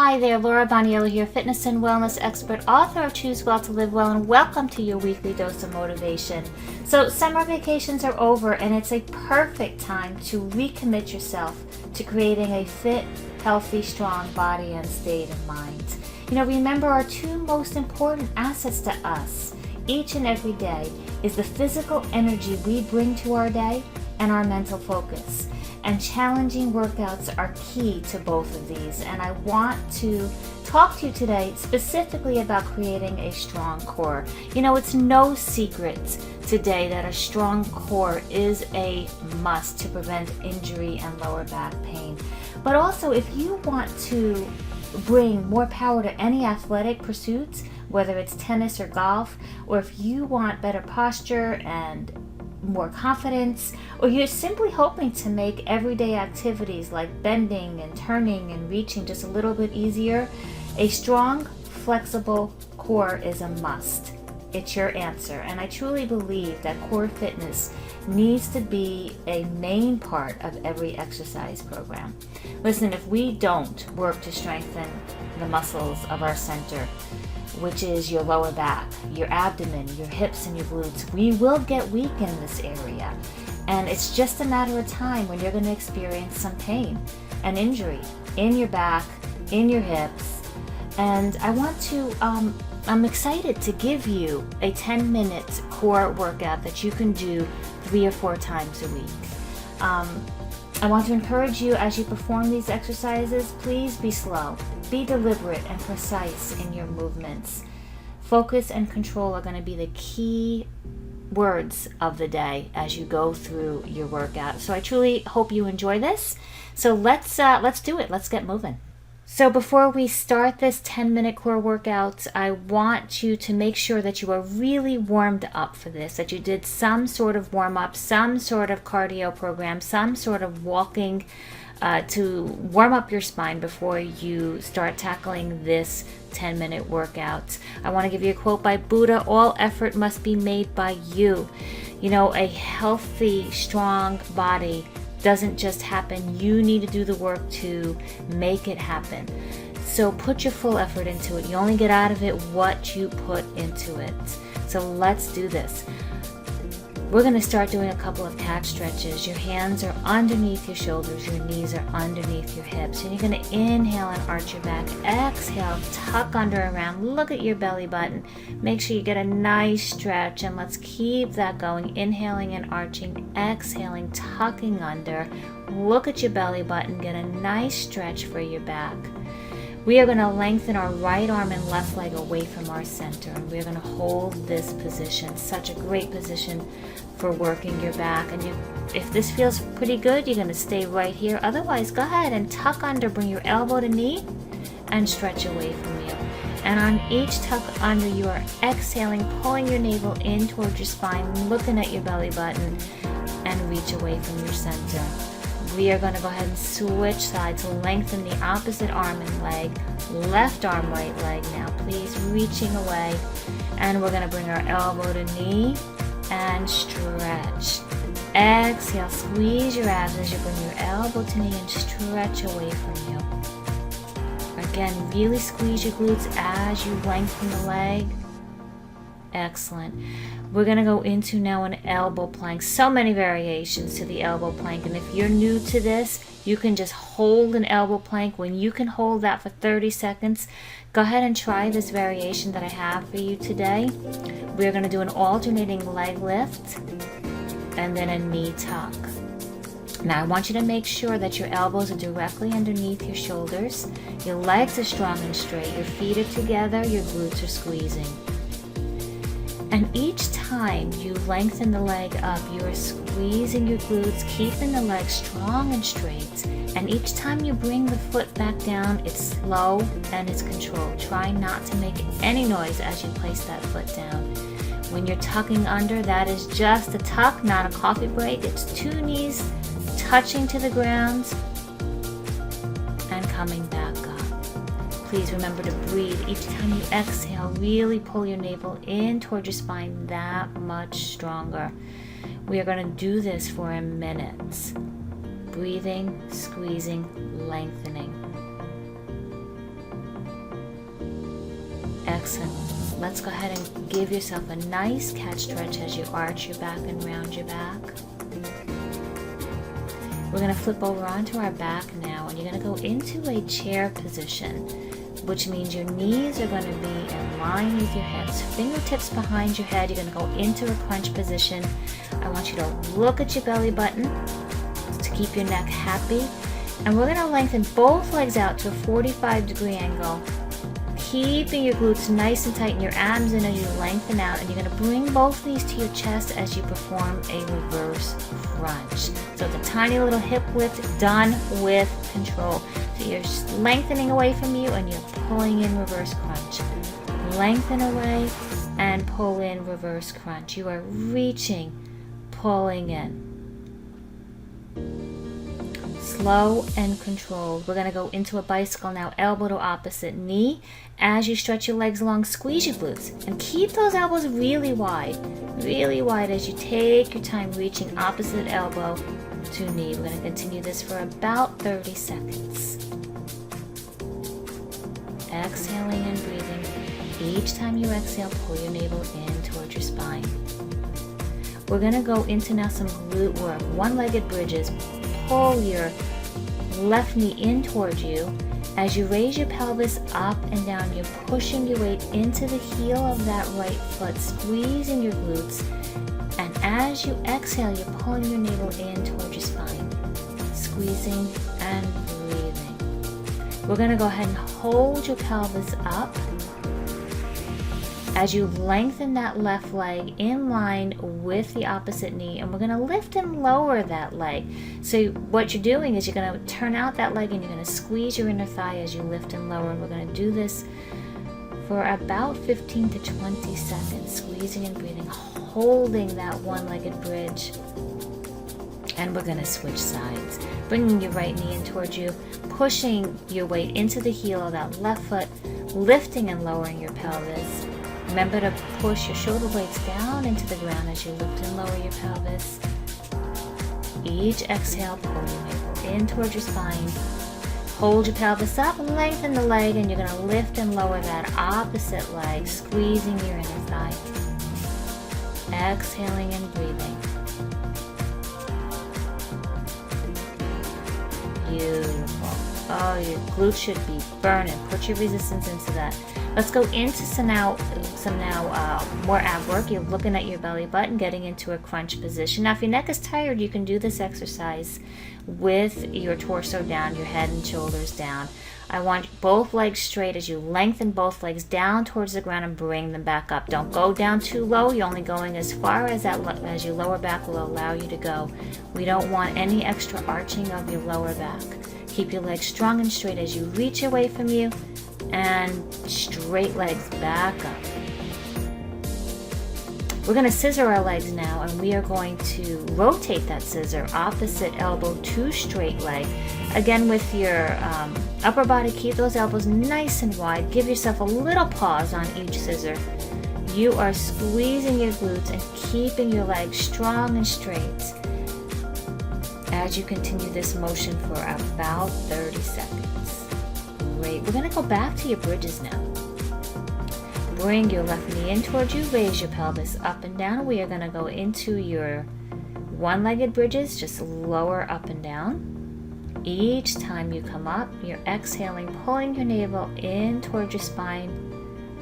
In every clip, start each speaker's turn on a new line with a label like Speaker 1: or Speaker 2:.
Speaker 1: Hi there, Laura Boniello here, fitness and wellness expert, author of Choose Well to Live Well, and welcome to your weekly dose of motivation. So summer vacations are over and it's a perfect time to recommit yourself to creating a fit, healthy, strong body and state of mind. Remember, our two most important assets to us each and every day is the physical energy we bring to our day and our mental focus. And challenging workouts are key to both of these. And I want to talk to you today specifically about creating a strong core. It's no secret today that a strong core is a must to prevent injury and lower back pain. But also, if you want to bring more power to any athletic pursuits, whether it's tennis or golf, or if you want better posture and more confidence, or you're simply hoping to make everyday activities like bending and turning and reaching just a little bit easier, a strong, flexible core is a must. It's your answer. And I truly believe that core fitness needs to be a main part of every exercise program. Listen, if we don't work to strengthen the muscles of our center, which is your lower back, your abdomen, your hips, and your glutes, we will get weak in this area. And it's just a matter of time when you're going to experience some pain and injury in your back, in your hips. And I'm excited to give you a 10-minute core workout that you can do 3 or 4 times a week. I want to encourage you as you perform these exercises, please be slow, be deliberate and precise in your movements. Focus and control are going to be the key words of the day as you go through your workout. So I truly hope you enjoy this. So let's do it. Let's get moving. So before we start this 10-minute core workout, I want you to make sure that you are really warmed up for this, that you did some sort of warm-up, some sort of cardio program, some sort of walking to warm up your spine before you start tackling this 10-minute workout. I want to give you a quote by Buddha: all effort must be made by you. A healthy, strong body doesn't just happen. You need to do the work to make it happen. So put your full effort into it. You only get out of it what you put into it. So let's do this. We're going to start doing a couple of cat stretches. Your hands are underneath your shoulders, your knees are underneath your hips. And you're going to inhale and arch your back. Exhale, tuck under around. Look at your belly button. Make sure you get a nice stretch, and let's keep that going. Inhaling and arching, exhaling, tucking under. Look at your belly button. Get a nice stretch for your back. We are going to lengthen our right arm and left leg away from our center, and we're going to hold this position. Such a great position for working your back. And if this feels pretty good, you're going to stay right here. Otherwise, go ahead and tuck under, bring your elbow to knee, and stretch away from you. And on each tuck under, you are exhaling, pulling your navel in towards your spine, looking at your belly button, and reach away from your center. We are going to go ahead and switch sides, lengthen the opposite arm and leg, left arm, right leg now, please, reaching away. And we're going to bring our elbow to knee and stretch. Exhale, squeeze your abs as you bring your elbow to knee and stretch away from you. Again, really squeeze your glutes as you lengthen the leg. Excellent. We're going to go into now an elbow plank. So many variations to the elbow plank. And if you're new to this, you can just hold an elbow plank. When you can hold that for 30 seconds, go ahead and try this variation that I have for you today. We're going to do an alternating leg lift and then a knee tuck. Now I want you to make sure that your elbows are directly underneath your shoulders. Your legs are strong and straight. Your feet are together. Your glutes are squeezing. And each time you lengthen the leg up, you are squeezing your glutes, keeping the leg strong and straight. And each time you bring the foot back down, it's slow and it's controlled. Try not to make any noise as you place that foot down. When you're tucking under, that is just a tuck, not a coffee break. It's 2 knees touching to the ground and coming back up. Please remember to breathe. Each time you exhale, really pull your navel in towards your spine that much stronger. We are going to do this for a minute. Breathing, squeezing, lengthening. Exhale. Let's go ahead and give yourself a nice cat stretch as you arch your back and round your back. We're going to flip over onto our back now, and you're going to go into a chair position, which means your knees are going to be in line with your hips. Fingertips behind your head. You're going to go into a crunch position. I want you to look at your belly button to keep your neck happy. And we're going to lengthen both legs out to a 45-degree angle, keeping your glutes nice and tight and your abs in as you lengthen out. And you're going to bring both knees to your chest as you perform a reverse crunch. So it's a tiny little hip lift done with control. So you're lengthening away from you and you're pulling in reverse crunch. Lengthen away and pull in reverse crunch. You are reaching, pulling in. Slow and controlled. We're going to go into a bicycle now, elbow to opposite knee. As you stretch your legs long, squeeze your glutes and keep those elbows really wide as you take your time reaching opposite elbow to knee. We're going to continue this for about 30 seconds. Exhaling and breathing. Each time you exhale, pull your navel in towards your spine. We're going to go into now some glute work, one-legged bridges. Pull your left knee in towards you. As you raise your pelvis up and down, you're pushing your weight into the heel of that right foot, squeezing your glutes. And as you exhale, you're pulling your navel in towards your spine, squeezing and breathing. We're going to go ahead and hold your pelvis up as you lengthen that left leg in line with the opposite knee, and we're going to lift and lower that leg. So what you're doing is you're going to turn out that leg and you're going to squeeze your inner thigh as you lift and lower, and we're going to do this for about 15 to 20 seconds, squeezing and breathing, holding that one-legged bridge. And we're going to switch sides, bringing your right knee in towards you, pushing your weight into the heel of that left foot, lifting and lowering your pelvis. Remember to push your shoulder blades down into the ground as you lift and lower your pelvis. Each exhale, pull your navel in towards your spine. Hold your pelvis up and lengthen the leg, and you're going to lift and lower that opposite leg, squeezing your inner thigh. Exhaling and breathing. Beautiful. Oh, your glutes should be burning. Put your resistance into that. Let's go into some more ab work. You're looking at your belly button, getting into a crunch position. Now, if your neck is tired, you can do this exercise with your torso down, your head and shoulders down. I want both legs straight as you lengthen both legs down towards the ground and bring them back up. Don't go down too low. You're only going as far as as your lower back will allow you to go. We don't want any extra arching of your lower back. Keep your legs strong and straight as you reach away from you, and straight legs back up. We're going to scissor our legs now, and we are going to rotate that scissor opposite elbow to straight leg. Again, with your upper body, keep those elbows nice and wide. Give yourself a little pause on each scissor. You are squeezing your glutes and keeping your legs strong and straight as you continue this motion for about 30 seconds. Great. We're going to go back to your bridges now. Bring your left knee in towards you. Raise your pelvis up and down. We are going to go into your one-legged bridges. Just lower up and down. Each time you come up, you're exhaling, pulling your navel in towards your spine,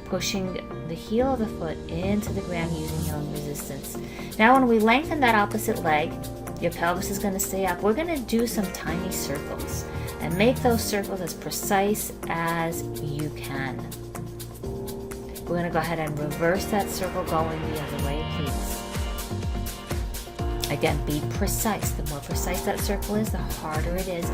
Speaker 1: pushing the heel of the foot into the ground using your own resistance. Now, when we lengthen that opposite leg, your pelvis is going to stay up. We're going to do some tiny circls and make those circles as precise as you can. We're going to go ahead and reverse that circle going the other way, please. Again, be precise. The more precise that circle is, the harder it is.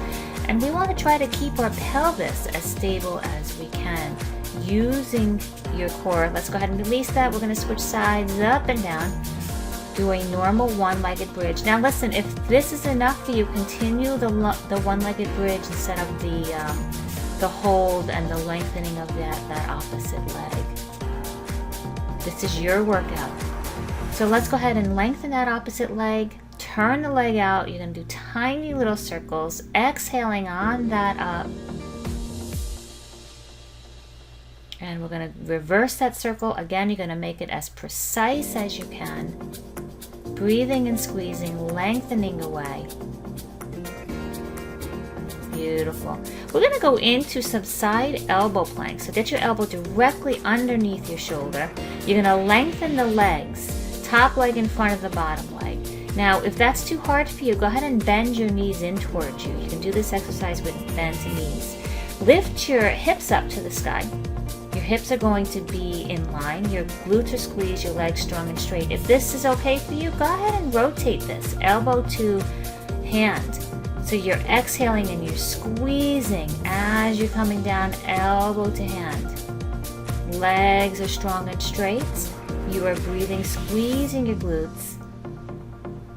Speaker 1: And we want to try to keep our pelvis as stable as we can using your core. Let's go ahead and release that. We're going to switch sides up and down. Do a normal one-legged bridge. Now listen, if this is enough for you, continue the one-legged bridge instead of the hold and the lengthening of that opposite leg. This is your workout. So let's go ahead and lengthen that opposite leg. Turn the leg out. You're going to do tiny little circles, exhaling on that up. And we're going to reverse that circle. Again, you're going to make it as precise as you can. Breathing and squeezing, lengthening away. Beautiful. We're going to go into some side elbow planks. So get your elbow directly underneath your shoulder. You're going to lengthen the legs, top leg in front of the bottom leg. Now, if that's too hard for you, go ahead and bend your knees in towards you. You can do this exercise with bent knees. Lift your hips up to the sky. Your hips are going to be in line. Your glutes are squeezed, your legs strong and straight. If this is okay for you, go ahead and rotate this, elbow to hand. So you're exhaling and you're squeezing as you're coming down, elbow to hand. Legs are strong and straight. You are breathing, squeezing your glutes.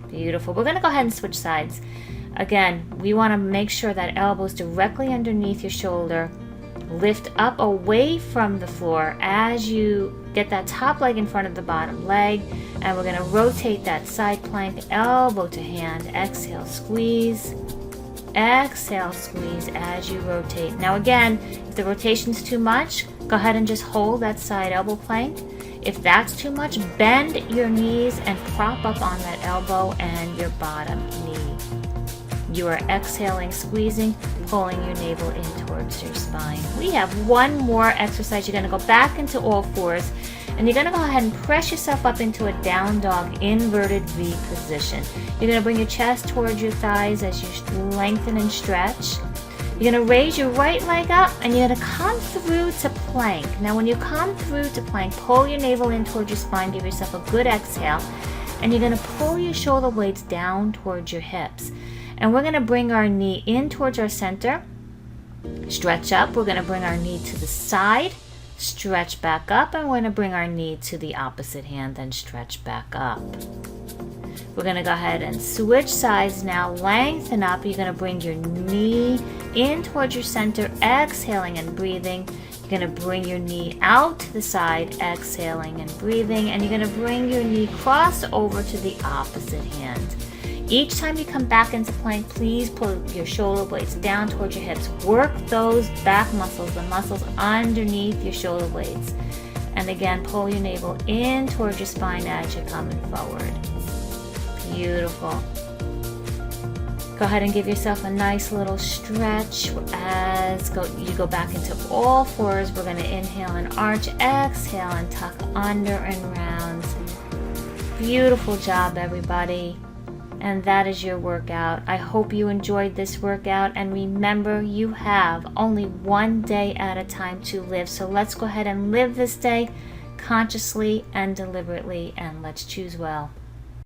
Speaker 1: Beautiful. We're going to go ahead and switch sides. Again, we want to make sure that elbow's directly underneath your shoulder. Lift up away from the floor as you get that top leg in front of the bottom leg. And we're going to rotate that side plank, elbow to hand. Exhale, squeeze. Exhale, squeeze as you rotate. Now again, if the rotation's too much, go ahead and just hold that side elbow plank. If that's too much, bend your knees and prop up on that elbow and your bottom knee. You are exhaling, squeezing, pulling your navel in towards your spine. We have one more exercise. You're going to go back into all fours, and you're going to go ahead and press yourself up into a down dog inverted V position. You're going to bring your chest towards your thighs as you lengthen and stretch. You're going to raise your right leg up, and you're going to come through to plank. Now when you come through to plank, pull your navel in towards your spine, give yourself a good exhale, and you're going to pull your shoulder blades down towards your hips. And we're going to bring our knee in towards our center, stretch up. We're going to bring our knee to the side, stretch back up, and we're going to bring our knee to the opposite hand, then stretch back up. We're going to go ahead and switch sides now, lengthen up. You're going to bring your knee in towards your center, exhaling and breathing. You're going to bring your knee out to the side, exhaling and breathing, and you're going to bring your knee cross over to the opposite hand. Each time you come back into plank, please pull your shoulder blades down towards your hips. Work those back muscles, the muscles underneath your shoulder blades. And again, pull your navel in towards your spine as you're coming forward. Beautiful. Go ahead and give yourself a nice little stretch as you go back into all fours. We're going to inhale and arch, exhale and tuck under and round. Beautiful job, everybody. And that is your workout. I hope you enjoyed this workout, and remember, you have only one day at a time to live. So let's go ahead and live this day consciously and deliberately, and let's choose well.